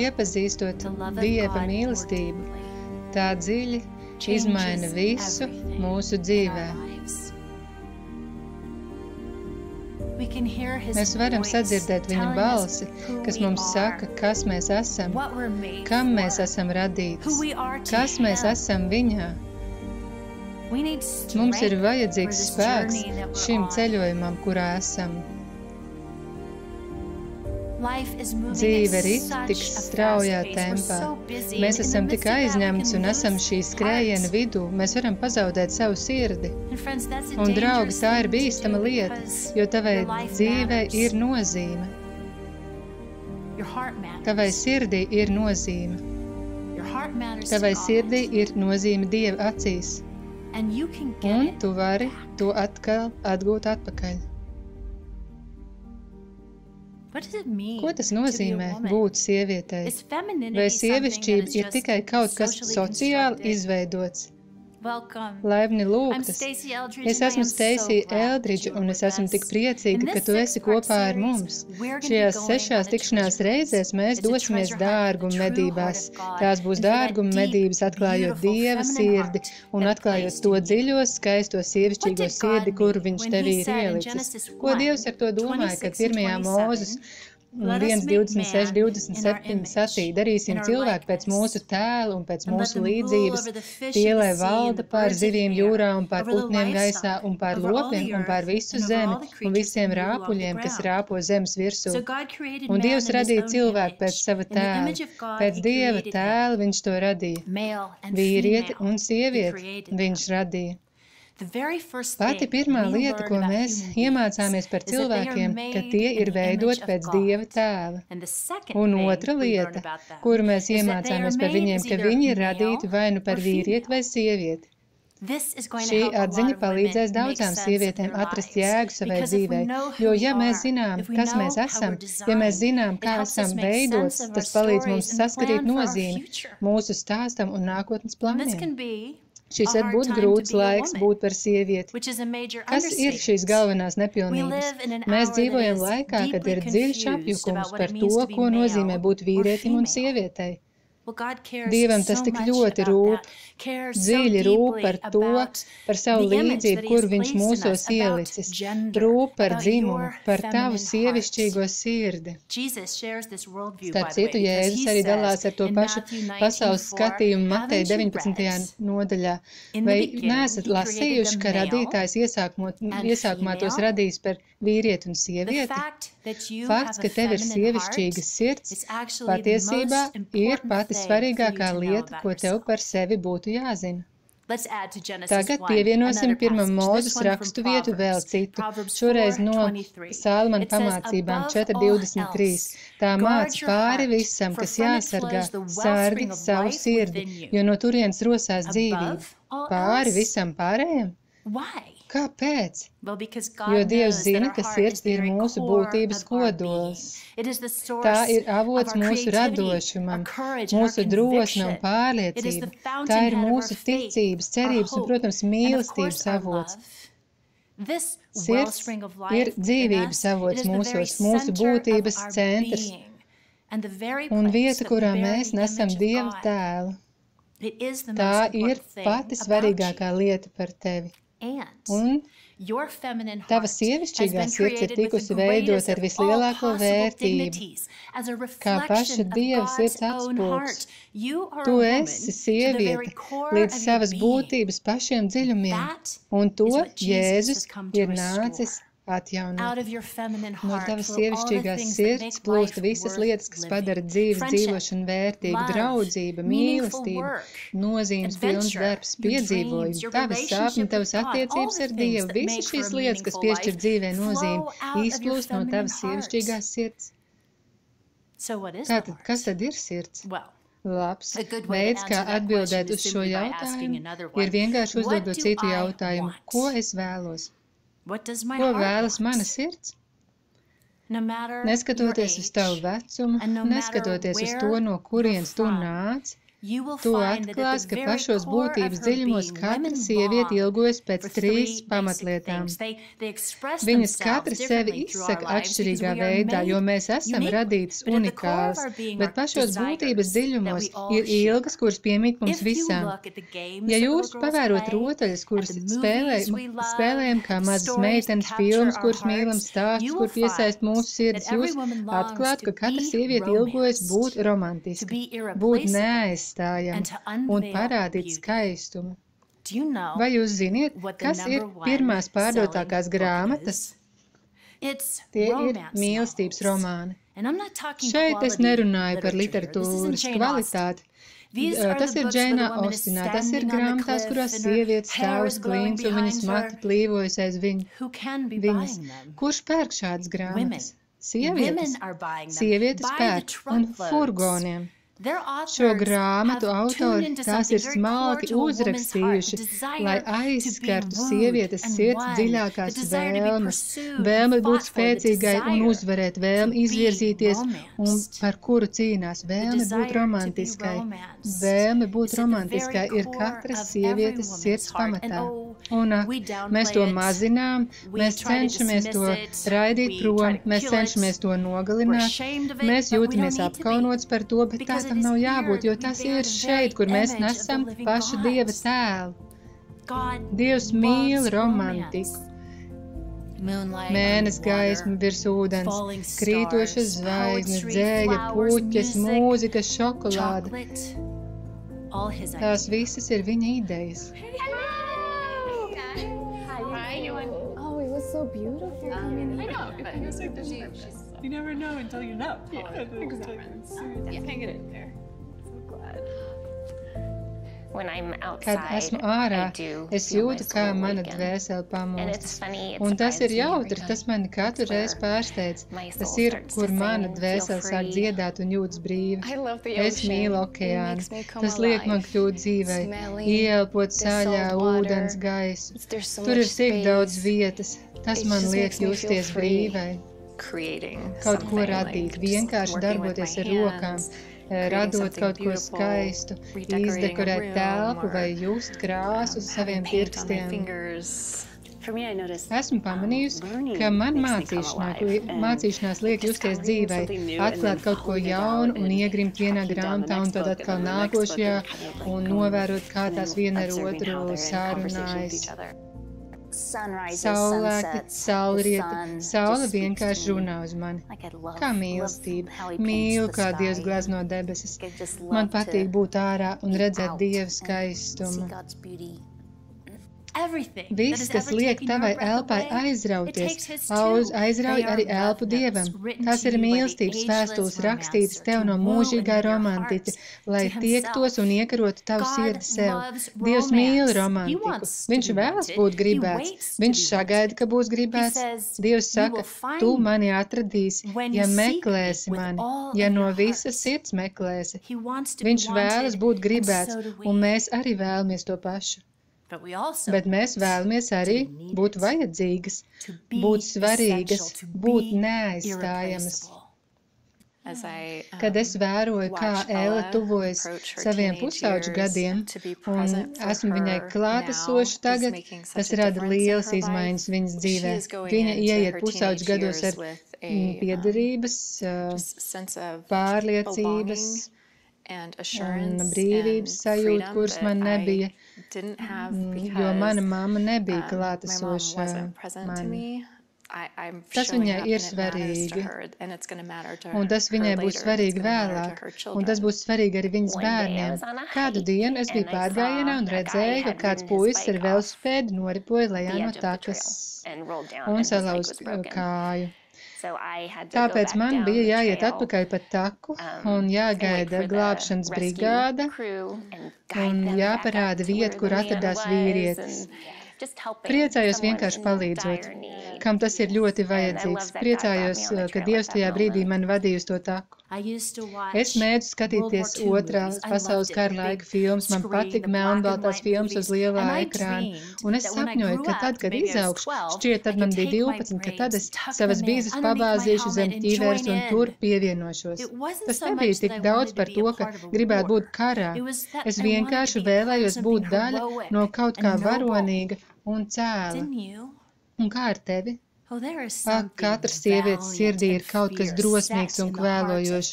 Iepazīstot Dieva mīlestību, tā dziļi izmaina visu mūsu dzīvē. Mēs varam sadzirdēt viņa balsi, kas mums saka, kas mēs esam, kam mēs esam radīts, kas mēs esam viņā. Mums ir vajadzīgs spēks šim ceļojumam, kurā esam. Dzīve rit tik straujā tempā. Mēs esam tik aizņemti un esam šī skrējiena vidū. Mēs varam pazaudēt savu sirdi. Un, draugi, tā ir bīstama lieta, jo tavai dzīvei ir nozīme. Tavai sirdī ir nozīme. Tavai sirdī ir nozīme Dieva acīs. Un tu vari to atkal atgūt atpakaļ. Ko tas nozīmē būt sievietei? Vai sievišķība ir tikai kaut kas sociāli izveidots? Laipni lūgtas. Es esmu Steisija Eldridža, un es esmu tik priecīga, ka tu esi kopā ar mums. Šajās 6 tikšanās reizēs mēs dosimies dārguma medībās. Tās būs dārguma medības, atklājot Dieva sirdi un atklājot to dziļo, skaisto sievišķīgo sirdi, kuru viņš tevī ir ielicis. Ko Dievs ar to domāja, kad 1. Mūzes 1:26-27 sacīja, darīsim cilvēku pēc mūsu tēla un pēc mūsu līdzības, tie, lai valda pār zivīm jūrā un pār putniem gaisā un pār lopiem un pār visu zemi un visiem rāpuļiem, kas rāpo zemes virsū. Un Dievs radīja cilvēku pēc sava tēla. Pēc Dieva tēla viņš to radīja. Vīrieti un sievieti viņš radīja. Pati pirmā lieta, ko mēs iemācāmies par cilvēkiem, ka tie ir veidoti pēc Dieva tēla. Un otra lieta, kuru mēs iemācāmies par viņiem, ka viņi ir radīti vai nu par vīrieti vai sievieti. Šī atziņa palīdzēs daudzām sievietēm atrast jēgu savai dzīvei, jo ja mēs zinām, kas mēs esam, ja mēs zinām, kā esam veidots, tas palīdz mums saskatīt nozīmi mūsu stāstam un nākotnes plāniem. Šis var būt grūts laiks būt par sievieti. Kas ir šīs galvenās nepilnības? Mēs dzīvojam laikā, kad ir dziļš apjukums par to, ko nozīmē būt vīrietim un sievietei. Dievam tas tik ļoti rūp, dziļi rūp par to, par savu līdzību, kur viņš mūsos ielicis, rūp par dzimumu, par tavu sievišķīgo sirdi. Starp citu, Jēzus arī dalās ar to pašu pasaules skatījumu Mateja 19. nodaļā. Vai neesat lasījuši, ka radītājs iesākumā tos radījis par vīrieti un sievieti? Fakts, ka tev ir sievišķīga sirds, patiesībā ir pati svarīgākā lieta, ko tev par sevi būtu jāzina. Tagad pievienosim 1. Mūzes rakstu vietu vēl citu, šoreiz no Salmana pamācībām 4:23. Tā māca pāri visam, kas jāsargā, sargi savu sirdi, jo no turienes rosās dzīvība. Pāri visam pārējiem? Kāpēc? Jo Dievs zina, ka sirds ir mūsu būtības kodols. Tā ir avots mūsu radošumam, mūsu drosme un pārliecība. Tā ir mūsu ticības, cerības un, protams, mīlestības avots. Sirds ir dzīvības avots mūsos, mūsu būtības centrs un vieta, kurā mēs nesam Dieva tēlu. Tā ir pati svarīgākā lieta par tevi. Un tava sievišķīgā sirds ir tikusi veidot ar vislielāko vērtību, kā paša Dieva sirds atspūgs. Tu esi sieviete līdz savas būtības pašiem dziļumiem, un to Jēzus ir nācis atjaunot. No tavas sievišķīgās sirds plūst visas lietas, kas padara dzīves dzīvošanu vērtīgu, draudzība, mīlestība, nozīmes pilns darbs, piedzīvojumi, tavas sapņi, tavas attiecības ar Dievu, visas šīs lietas, kas piešķir dzīvē nozīmi, izplūst no tavas sievišķīgās sirds. Tātad, kas tad ir sirds? Labs veids, kā atbildēt uz šo jautājumu, ir vienkārši uzdodot citu jautājumu. Ko es vēlos? Ko vēlas mana sirds? Neskatoties uz tavu vecumu, neskatoties uz to, no kurienes tu nāc, Tu atklās, ka pašos būtības dziļumos katra sieviete ilgojas pēc 3 pamatlietām. Viņas katra sevi izsaka atšķirīgā veidā, jo mēs esam radītas unikālas, bet pašos būtības dziļumos ir ilgas, kuras piemīt mums visām. Ja jūs pavērot rotaļas, kuras spēlējam kā mazas meitenes, filmas, kuras mīlam, stāstus, kur piesaist mūsu sirdis, jūs atklātu, ka katra sieviete ilgojas būt romantiska, būt neaizstājama un parādīt skaistumu. Vai jūs ziniet, kas ir pirmās pārdotākās grāmatas? Tie ir mīlestības romāni. Šeit es nerunāju par literatūras kvalitāti. Tas ir Džeinā Ostinā, tas ir grāmatās, kurās sievietes stāv uz klints un viņas mati plīvojas aiz viņas. Kurš pērk šādas grāmatas? Sievietes. Sievietes pērk un furgoniem. Šo grāmatu autori tās ir smalki uzrakstījuši, lai aizskartu sievietes sirds dziļākās vēlmes, vēlme būt spēcīgai un uzvarēt, vēlme izvirzīties un par kuru cīnās, vēlme būt romantiskai. Vēlme būt romantiskai ir katras sievietes sirds pamatā. Un mēs to mazinām, mēs cenšamies to raidīt prom, mēs cenšamies to nogalināt, mēs jūtamies apkaunots par to, bet tā tam nav jābūt, jo tas ir šeit, kur mēs nesam pašu Dieva tēlu. Dievs mīl romantiku. Mēnes gaisma virs ūdens, krītošas zvaigznes, dzēļa, puķes, mūzika, šokolāde. Tās visas ir viņa idejas. Oh, it was so beautiful. I know, but you never know until you know. Yeah, exactly. Hang it in there. So glad. Kad esmu ārā, es jūtu, kā mana dvēsele pamostas. Un tas ir jautri, tas mani katru reizi pārsteidz. Tas ir, kur mana dvēsele sāk dziedāt un jūtas brīvi. Es mīlu okeānu. Tas liek man kļūt dzīvei, ieelpot saļā ūdens gaisu. Tur ir tik daudz vietas. Tas man liek justies brīvai. Kaut ko radīt, vienkārši darboties ar rokām. Radot kaut ko skaistu, izdekorēt telpu vai just krāsu uz saviem pirkstiem. Esmu pamanījusi, ka man mācīšanās liek justies dzīvai, atklāt kaut ko jaunu un iegrimt vienā grāmatā un tad atkal nākošajā un novērot, kā tās viena ar otru sārunājas. Saulēkti, saulrieti, saule vienkārši runā uz mani. Kā mīlestība. Mīlu, kā Dievs glezno debesis. Man patīk būt ārā un redzēt Dieva skaistumu. Viss, kas liek tavai elpai aizrauties, aizrauj arī elpu Dievam. Tas ir mīlestības vēstules rakstītas tev no mūžīgā romantiķa, lai tiektos un iekarotu tavu sirdi sev. Dievs mīl romantiku. Viņš vēlas būt gribēts. Viņš sagaida, ka būs gribēts. Dievs saka, tu mani atradīsi, ja meklēsi mani, ja no visas sirds meklēsi. Viņš vēlas būt gribēts, un mēs arī vēlamies to pašu. Bet mēs vēlamies arī būt vajadzīgas, būt svarīgas, būt neaizstājamas. Kad es vēroju, kā Elle tuvojas saviem pusauģu gadiem, un esmu viņai klātesoša tagad, tas rada lielas izmaiņas viņas dzīvē. Viņa ieiet pusauģu gados ar piederības, pārliecības un brīvības sajūtu, kuras man nebija, jo mana mamma nebija klātesoša mani. Tas viņai ir svarīgi, un tas viņai būs svarīgi vēlāk, un tas būs svarīgi arī viņas bērniem. Kādu dienu es biju pārgājienā un redzēju, ka kāds puisis ar velosipēdu noripoja lejā no takas un salauz kāju. Tāpēc man bija jāiet atpakaļ pa taku un jāgaida glābšanas brigāde un jāparāda vieta, kur atradās vīrietis. Priecājos vienkārši palīdzot, kam tas ir ļoti vajadzīgs. Priecājos, ka Dievs tajā brīdī mani vadīja uz to taku. Es mēdzu skatīties otrās pasaules kara laika filmas, man patika melnbaltās filmas uz lielā ekrāna, un es sapņoju, ka tad, kad izaugšu, šķiet, tad man bija 12, ka tad es savas bīzes pabāzīšu zem ķīvērs un tur pievienošos. Tas nebija tik daudz par to, ka gribētu būt karā. Es vienkārši vēlējos būt daļa no kaut kā varonīga un cēla. Un kā ar tevi? Ak, katras sievietes sirdī ir kaut kas drosmīgs un kvēlojošs.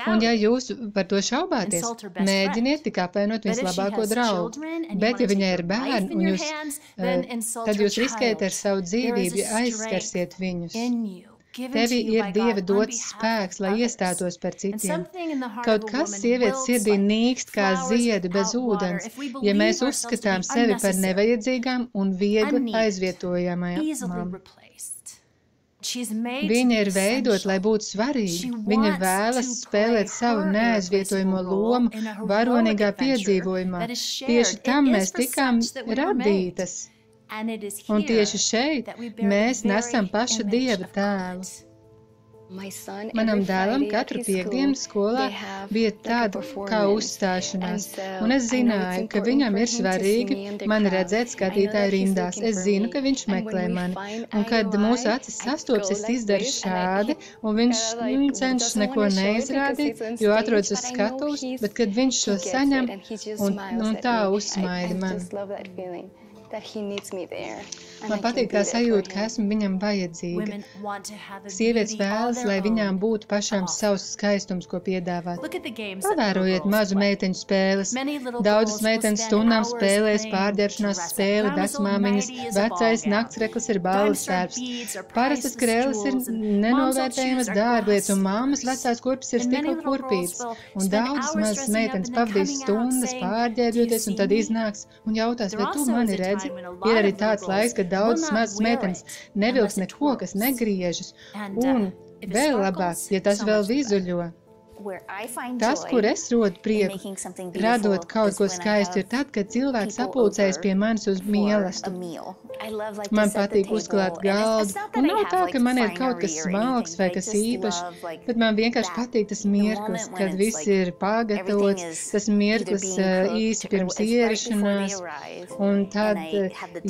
Un ja jūs par to šaubāties, mēģiniet tik apvainot viņas labāko draugu. Bet, ja viņai ir bērni, un tad jūs riskējat ar savu dzīvību, ja aizskarsiet viņus. Tevi ir Dieva dots spēks, lai iestātos par citiem. Kaut kas sievietes sirdī nīkst kā ziedi bez ūdens, ja mēs uzskatām sevi par nevajadzīgām un viegli aizvietojamām. Viņa ir veidot, lai būtu svarīga. Viņa vēlas spēlēt savu neaizvietojamo lomu varonīgā piedzīvojumā. Tieši tam mēs tikām radītas. Un tieši šeit mēs nesam paša Dieva tēlu. Manam dēlam katru piekdienu skolā bija tāda kā uzstāšanās, un es zināju, ka viņam ir svarīgi mani redzēt skatītāju rindās. Es zinu, ka viņš meklē mani, un kad mūsu acis sastops, es izdaru šādi, un viņš cenšas neko neizrādīt, jo atrodas uz skatuves, bet kad viņš šo saņem, un tā uzsmaida mani. Man patīk tā sajūta, ka esmu viņam vajadzīga. Sievietes vēlas, lai viņām būtu pašām savs skaistums, ko piedāvāt. Pavērojiet mazu meiteņu spēles. Daudzas meitenes stundām spēlēs pārģērbšanās spēli, vecmāmiņas, vecais naktsreklis ir balles tērps. Parastas krēles ir nenovērtējamas dārglietas, un māmas vecās kurpes ir stikla kurpītes. Un daudzas mazas meitenes pavadīs stundas pārģērbjoties, un tad iznāks un jautās, vai tu mani redzi? Ir arī tāds laiks, kad daudzas mazas meitenes nevilks neko, kas negriežas, un vēl labāk, ja tas vēl vizuļo. Tas, kur es rodu prieku, radot kaut ko skaistu, ir tad, kad cilvēks sapulcējas pie manis uz mīlestību. Man patīk uzklāt galdu, un nav tā, ka man ir kaut kas smalks vai kas īpašs, bet man vienkārši patīk tas mirklis, kad viss ir pagatavots, tas mirklis īsi pirms ierašanās, un tad,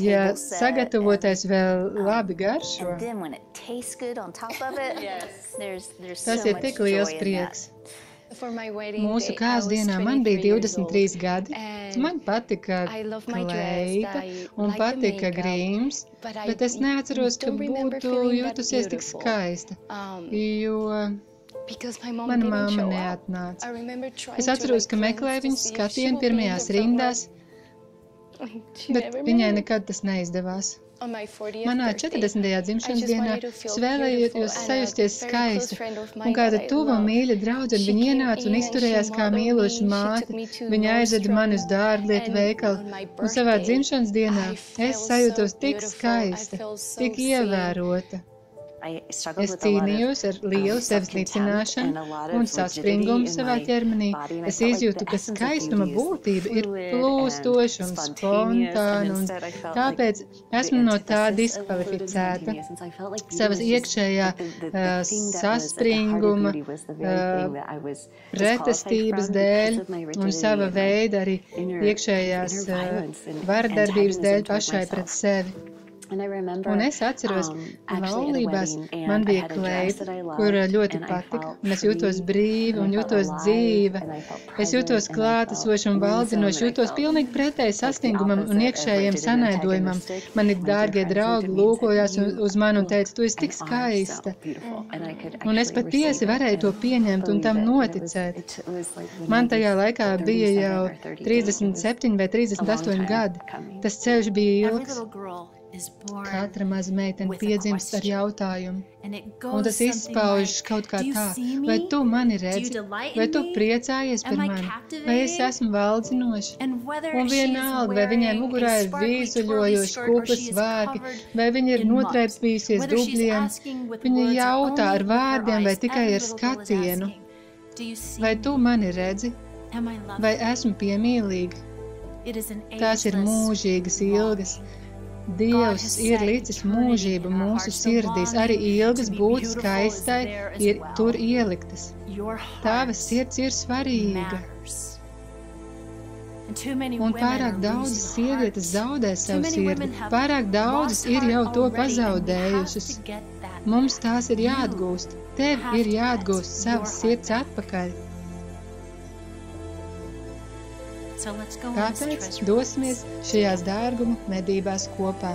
ja sagatavotais vēl labi garšo, tas ir tik liels prieks. Mūsu kāzdienā man bija 23 gadi, man patika kleita un patika grīms, bet es neatceros, ka būtu jutusies tik skaista, jo mana mamma neatnāca. Es atceros, ka meklēju viņas skatienu pirmajās rindās, bet viņai nekad tas neizdevās. Manā 40. dzimšanas dienā es vēlējos sajusties skaisti, un kāda tuva un mīļa draudzene viņa ienāca un izturējās kā mīloša māte. Viņa aizveda mani uz dārglietu veikalu, un savā dzimšanas dienā es sajūtos tik skaista, tik ievērota. Es cīnījos ar lielu sevis nicināšanu un saspringumu savā ķermenī. Es izjūtu, ka skaistuma būtība ir plūstoša un spontāna, un tāpēc esmu no tā diskvalificēta. Savas iekšējā saspringuma, pretestības dēļ un sava veida arī iekšējās vardarbības dēļ pašai pret sevi. Un es atceros, laulībās man bija kleita, kur ļoti patika, un es jūtos brīva un jūtos dzīva. Es jūtos klātesoši un valdzinoši, jūtos pilnīgi pretēji sastingumam un iekšējiem sanaidojumam. Mani dārgie draugi lūkojās uz mani un teica, tu esi tik skaista. Un es patiesi varēju to pieņemt un tam noticēt. Man tajā laikā bija jau 37 vai 38 gadi. Tas ceļš bija ilgs. Katra maza meitene piedzimst ar jautājumu, un tas izpaužas kaut kā tā, vai tu mani redzi, vai tu priecājies par mani, vai es esmu valdzinoša, un vienalga, vai viņai mugurā ir vīzuļojoši kuplas vārgi, vai viņa ir notraipījusies dubļiem, viņa jautā ar vārdiem vai tikai ar skatienu, vai tu mani redzi, vai esmu piemīlīga. Tās ir mūžīgas ilgas. Dievs ir licis mūžību mūsu sirdīs, arī ilgas būt skaistai ir tur ieliktas. Tava sirds ir svarīga. Un pārāk daudzas sievietes zaudē savu sirdi, pārāk daudzas ir jau to pazaudējušas. Mums tās ir jāatgūst, tev ir jāatgūst savas sirds atpakaļ. Tāpēc dosimies šajās dārgumu medībās kopā.